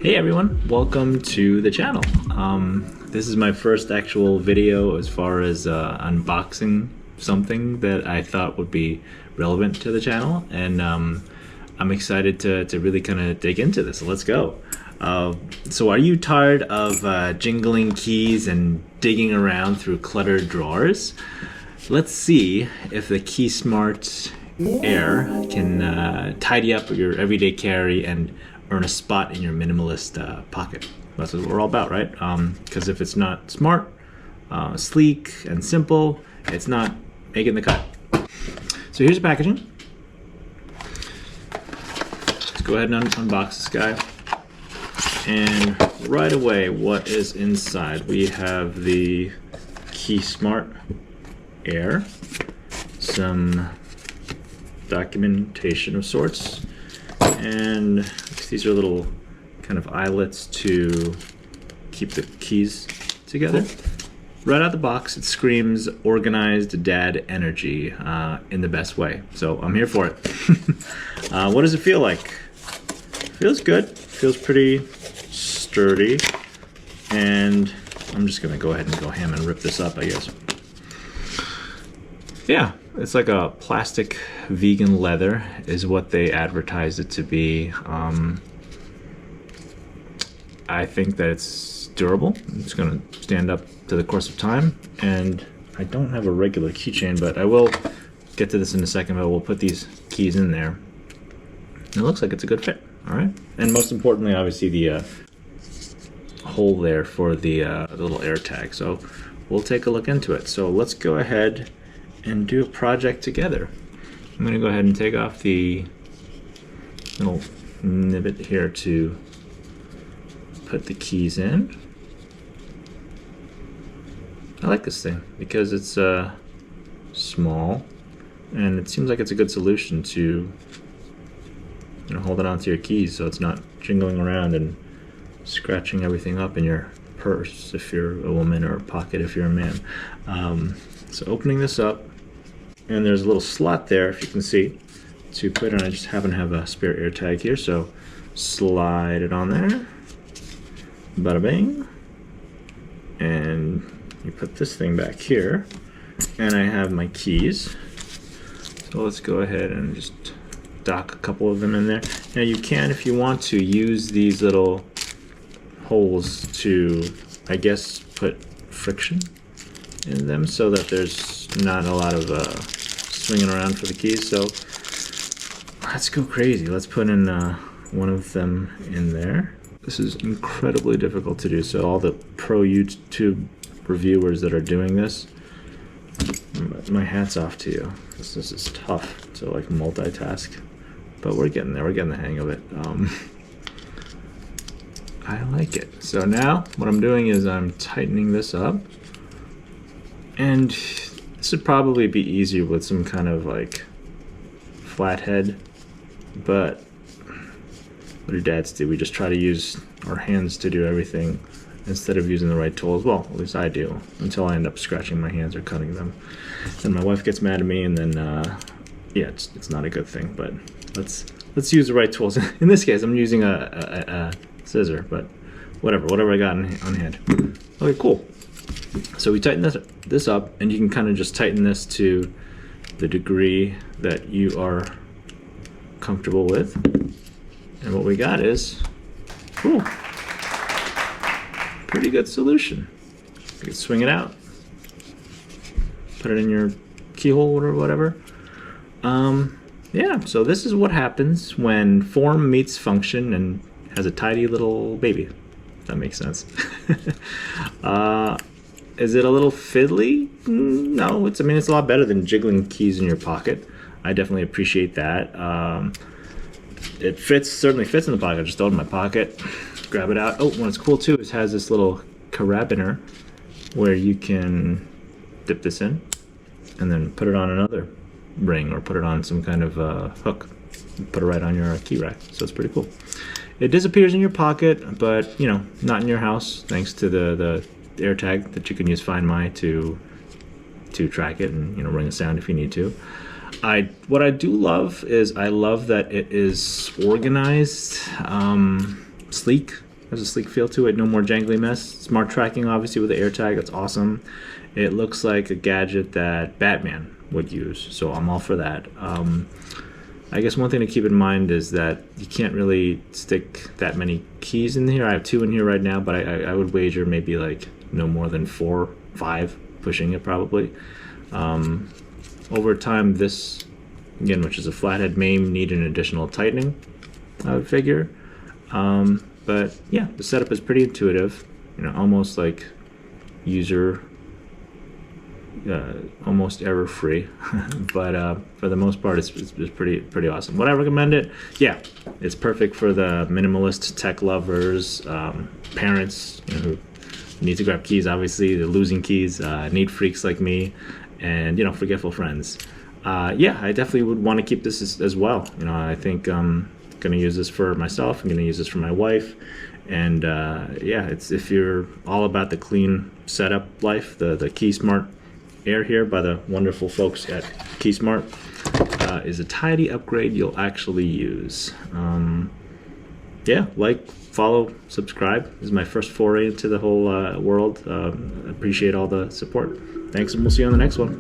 Hey everyone, welcome to the channel. This is my first actual video as far as unboxing something that I thought would be relevant to the channel, and I'm excited to really kind of dig into this. So let's go. So are you tired of jingling keys and digging around through cluttered drawers? Let's see if the KeySmart Air can tidy up your everyday carry and earn a spot in your minimalist pocket. That's what we're all about, right? Because if it's not smart, sleek, and simple, it's not making the cut. So here's the packaging. Let's go ahead and unbox this guy. And right away, what is inside? We have the KeySmart Air, some documentation of sorts, and these are little kind of eyelets to keep the keys together. Right out of the box, it screams organized dad energy in the best way. So I'm here for it. What does it feel like? Feels good. Feels pretty sturdy. And I'm just gonna go ahead and go ham and rip this up, I guess. Yeah, it's like a plastic vegan leather is what they advertised it to be. I think that it's durable. It's gonna stand up to the course of time, and I don't have a regular keychain, but I will get to this in a second, but we'll put these keys in there. It looks like it's a good fit, all right? And most importantly, obviously the hole there for the little AirTag. So we'll take a look into it. So let's go ahead and do a project together. I'm gonna go ahead and take off the little nibbit here to put the keys in. I like this thing because it's small, and it seems like it's a good solution to holding onto your keys so it's not jingling around and scratching everything up in your purse if you're a woman, or pocket if you're a man. So opening this up, and there's a little slot there, if you can see, to put in. I just happen to have a spare AirTag here, so slide it on there. Bada bing. And you put this thing back here, and I have my keys. So let's go ahead and just dock a couple of them in there. Now you can, if you want to, use these little holes to, I guess, put friction in them so that there's not a lot of swinging around for the keys. So let's go crazy. Let's put in one of them in there. This is incredibly difficult to do, so all the pro YouTube reviewers that are doing this, my hat's off to you. This is tough to like multitask, but we're getting there. We're getting the hang of it. I like it. So now what I'm doing is I'm tightening this up, and this would probably be easier with some kind of like flathead, but what do dads do? We just try to use our hands to do everything instead of using the right tools. Well, at least I do, until I end up scratching my hands or cutting them. And my wife gets mad at me, and then yeah, it's not a good thing. But let's use the right tools. In this case, I'm using a scissor, but whatever I got on hand. Okay, cool. So we tighten this up, and you can kind of just tighten this to the degree that you are comfortable with. And what we got is, ooh, pretty good solution. You can swing it out, put it in your keyhole or whatever. Yeah, so this is what happens when form meets function and has a tidy little baby. If that makes sense. Is it a little fiddly? No, it's a lot better than jiggling keys in your pocket. I definitely appreciate that. It certainly fits in the pocket. I just throw it in my pocket, grab it out. Oh, what's cool too is it has this little carabiner where you can dip this in and then put it on another ring, or put it on some kind of hook, put it right on your key rack. So it's pretty cool. It disappears in your pocket, but not in your house, thanks to the AirTag that you can use Find My to track it and ring a sound if you need to. What I do love is I love that it is organized, sleek, Has a sleek feel to it, no more jangly mess. Smart tracking, obviously, with the AirTag, that's awesome. It looks like a gadget that Batman would use, so I'm all for that. I guess one thing to keep in mind is that you can't really stick that many keys in here. I have 2 in here right now, but I would wager maybe like no more than 4, 5, pushing it probably. Over time, this, again, which is a flathead, may need an additional tightening, I would figure. But yeah, the setup is pretty intuitive, you know, almost like user, almost error-free. But for the most part, it's pretty awesome. Would I recommend it? Yeah, it's perfect for the minimalist tech lovers, parents, you know, who need to grab keys, obviously, the losing keys, neat freaks like me, and, you know, forgetful friends. Yeah, I definitely would want to keep this as well. You know, I think I'm going to use this for myself. I'm going to use this for my wife. And yeah, it's, if you're all about the clean setup life, the KeySmart Air here by the wonderful folks at KeySmart is a tidy upgrade you'll actually use. Yeah, like, follow, subscribe. This is my first foray into the whole world. Appreciate all the support. Thanks, and we'll see you on the next one.